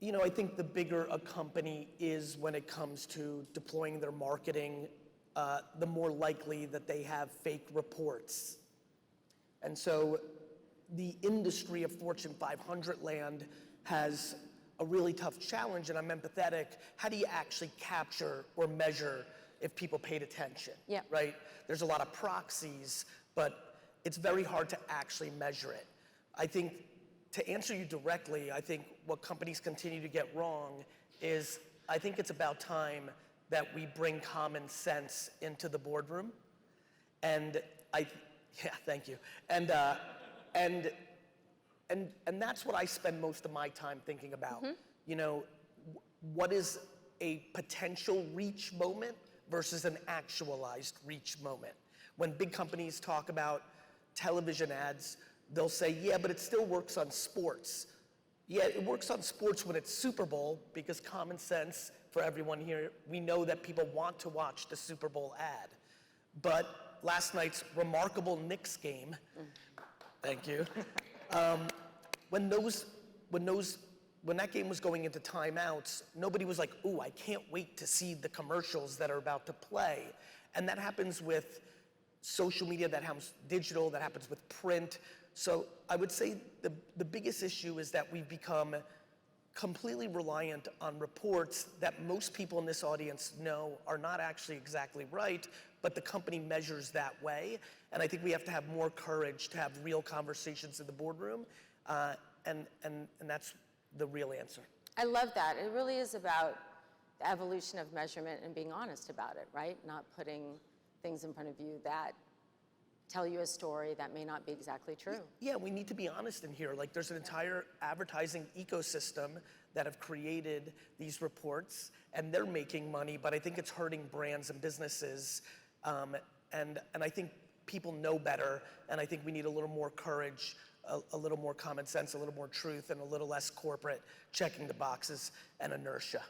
I think the bigger a company is when it comes to deploying their marketing, the more likely that they have fake reports. And so the industry of Fortune 500 land has a really tough challenge, and I'm empathetic. How do you actually capture or measure if people paid attention? Yeah. Right? There's a lot of proxies, but it's very hard to actually measure it. I think to answer you directly, I think what companies continue to get wrong is I think it's about time that we bring common sense into the boardroom. And thank you. And that's what I spend most of my time thinking about. What is a potential reach moment versus an actualized reach moment? When big companies talk about television ads, they'll say, yeah, but it still works on sports. Yeah, it works on sports when it's Super Bowl, because common sense for everyone here, we know that people want to watch the Super Bowl ad. But last night's remarkable Knicks game, thank you, when that game was going into timeouts, nobody was like, ooh, I can't wait to see the commercials that are about to play. And that happens with social media, that happens digital, that happens with print. So I would say the biggest issue is that we've become completely reliant on reports that most people in this audience know are not actually exactly right, but the company measures that way. And I think we have to have more courage to have real conversations in the boardroom, and that's the real answer. I love that. It really is about the evolution of measurement and being honest about it, right? Not putting things in front of you that tell you a story that may not be exactly true. Yeah, we need to be honest in here. Like, there's an entire advertising ecosystem that have created these reports, and they're making money, but I think it's hurting brands and businesses. And I think people know better, and I think we need a little more courage, a little more common sense, a little more truth, and a little less corporate checking the boxes and inertia.